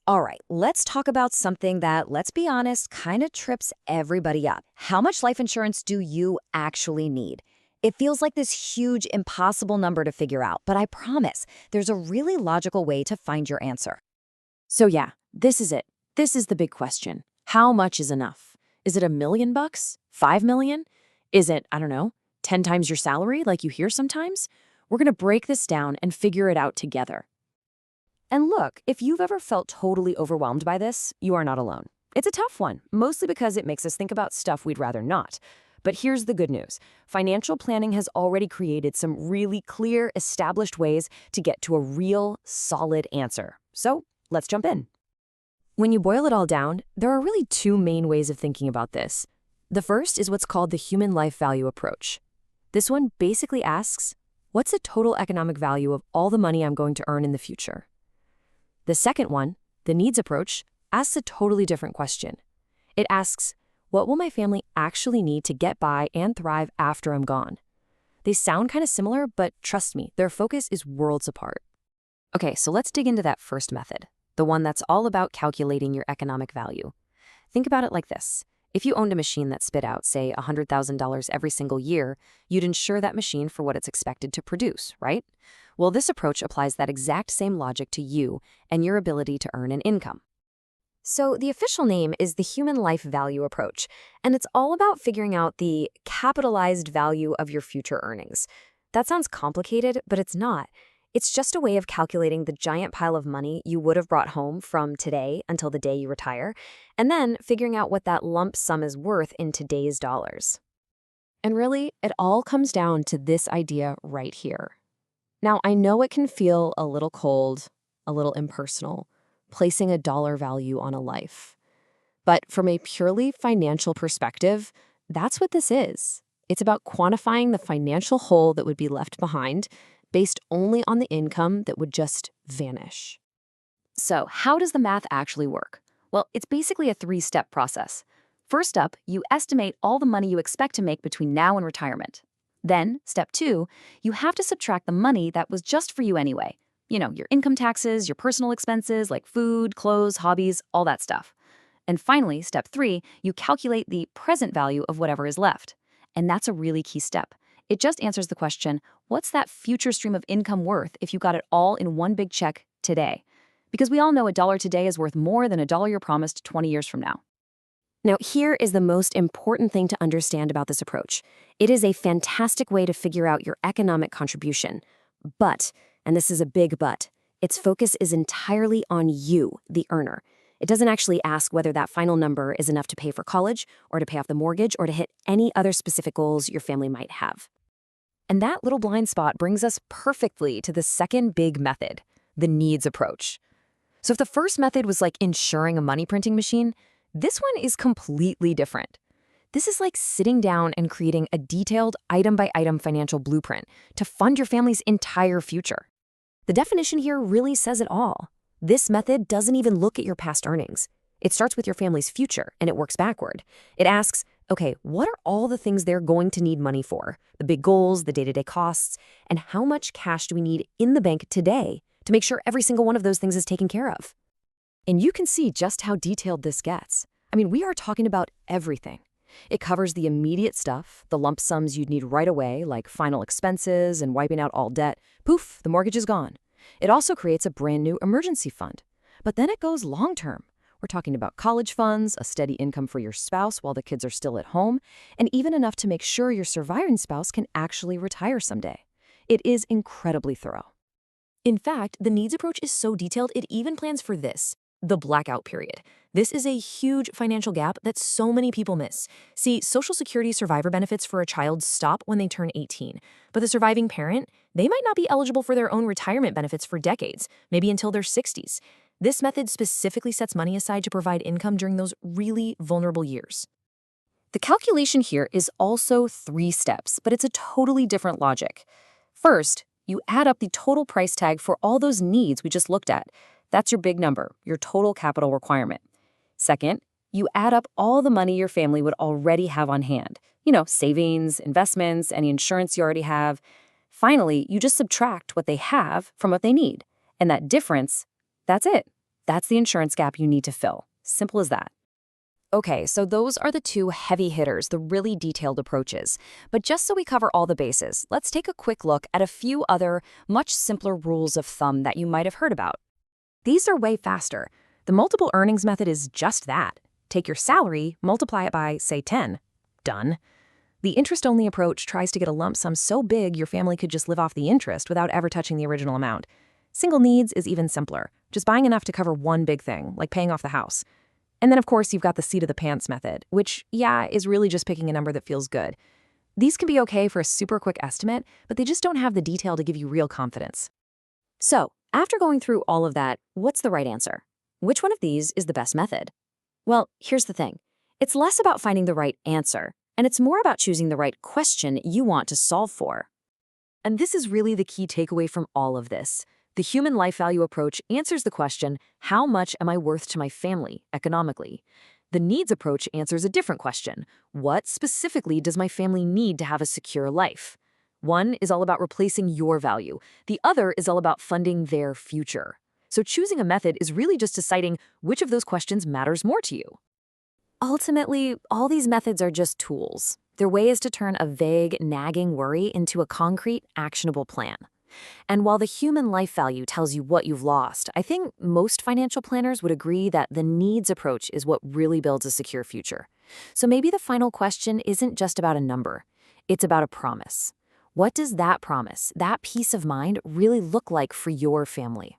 All right, let's talk about something that, let's be honest, kind of trips everybody up. How much life insurance do you actually need? It feels like this huge, impossible number to figure out, but I promise there's a really logical way to find your answer. So yeah, this is it. This is the big question. How much is enough? Is it $1 million? 5 million? Is it, I don't know, 10 times your salary like you hear sometimes? We're going to break this down and figure it out together. And look, if you've ever felt totally overwhelmed by this, you are not alone. It's a tough one, mostly because it makes us think about stuff we'd rather not. But here's the good news. Financial planning has already created some really clear, established ways to get to a real, solid answer. So let's jump in. When you boil it all down, there are really two main ways of thinking about this. The first is what's called the human life value approach. This one basically asks, what's the total economic value of all the money I'm going to earn in the future? The second one, the needs approach, asks a totally different question. It asks, what will my family actually need to get by and thrive after I'm gone? They sound kind of similar, but trust me, their focus is worlds apart. Okay, so let's dig into that first method, the one that's all about calculating your economic value. Think about it like this. If you owned a machine that spit out, say, $100,000 every single year, you'd insure that machine for what it's expected to produce, right? Well, this approach applies that exact same logic to you and your ability to earn an income. So the official name is the Human Life Value Approach, and it's all about figuring out the capitalized value of your future earnings. That sounds complicated, but it's not. It's just a way of calculating the giant pile of money you would have brought home from today until the day you retire, and then figuring out what that lump sum is worth in today's dollars. And really, it all comes down to this idea right here. Now, I know it can feel a little cold, a little impersonal, placing a dollar value on a life. But from a purely financial perspective, that's what this is. It's about quantifying the financial hole that would be left behind based only on the income that would just vanish. So, how does the math actually work? Well, it's basically a three-step process. First up, you estimate all the money you expect to make between now and retirement. Then, step two, you have to subtract the money that was just for you anyway. You know, your income taxes, your personal expenses like food, clothes, hobbies, all that stuff. And finally, step three, you calculate the present value of whatever is left. And that's a really key step. It just answers the question, what's that future stream of income worth if you got it all in one big check today? Because we all know a dollar today is worth more than a dollar you're promised 20 years from now. Now, here is the most important thing to understand about this approach. It is a fantastic way to figure out your economic contribution. But, and this is a big but, its focus is entirely on you, the earner. It doesn't actually ask whether that final number is enough to pay for college, or to pay off the mortgage, or to hit any other specific goals your family might have. And that little blind spot brings us perfectly to the second big method, the needs approach. So if the first method was like insuring a money printing machine, this one is completely different. This is like sitting down and creating a detailed item-by-item financial blueprint to fund your family's entire future. The definition here really says it all. This method doesn't even look at your past earnings. It starts with your family's future, and it works backward. It asks, okay, what are all the things they're going to need money for? The big goals, the day-to-day costs, and how much cash do we need in the bank today to make sure every single one of those things is taken care of? And you can see just how detailed this gets. I mean, we are talking about everything. It covers the immediate stuff, the lump sums you'd need right away, like final expenses and wiping out all debt. Poof, the mortgage is gone. It also creates a brand new emergency fund. But then it goes long-term. We're talking about college funds, a steady income for your spouse while the kids are still at home, and even enough to make sure your surviving spouse can actually retire someday. It is incredibly thorough. In fact, the needs approach is so detailed it even plans for this, the blackout period. This is a huge financial gap that so many people miss. See, Social Security survivor benefits for a child stop when they turn 18, but the surviving parent, they might not be eligible for their own retirement benefits for decades, maybe until their 60s. This method specifically sets money aside to provide income during those really vulnerable years. The calculation here is also 3 steps, but it's a totally different logic. First, you add up the total price tag for all those needs we just looked at. That's your big number, your total capital requirement. Second, you add up all the money your family would already have on hand. You know, savings, investments, any insurance you already have. Finally, you just subtract what they have from what they need. And that difference, that's it. That's the insurance gap you need to fill. Simple as that. Okay, so those are the two heavy hitters, the really detailed approaches. But just so we cover all the bases, let's take a quick look at a few other, much simpler rules of thumb that you might have heard about. These are way faster. The multiple earnings method is just that. Take your salary, multiply it by, say, 10. Done. The interest-only approach tries to get a lump sum so big your family could just live off the interest without ever touching the original amount. Single needs is even simpler, just buying enough to cover one big thing, like paying off the house. And then, of course, you've got the seat of the pants method, which, yeah, is really just picking a number that feels good. These can be okay for a super quick estimate, but they just don't have the detail to give you real confidence. So, after going through all of that, what's the right answer? Which one of these is the best method? Well, here's the thing. It's less about finding the right answer, and it's more about choosing the right question you want to solve for. And this is really the key takeaway from all of this. The human life value approach answers the question, how much am I worth to my family economically? The needs approach answers a different question. What specifically does my family need to have a secure life? One is all about replacing your value. The other is all about funding their future. So choosing a method is really just deciding which of those questions matters more to you. Ultimately, all these methods are just tools. Their way is to turn a vague, nagging worry into a concrete, actionable plan. And while the human life value tells you what you've lost, I think most financial planners would agree that the needs approach is what really builds a secure future. So maybe the final question isn't just about a number. It's about a promise. What does that promise, that peace of mind, really look like for your family?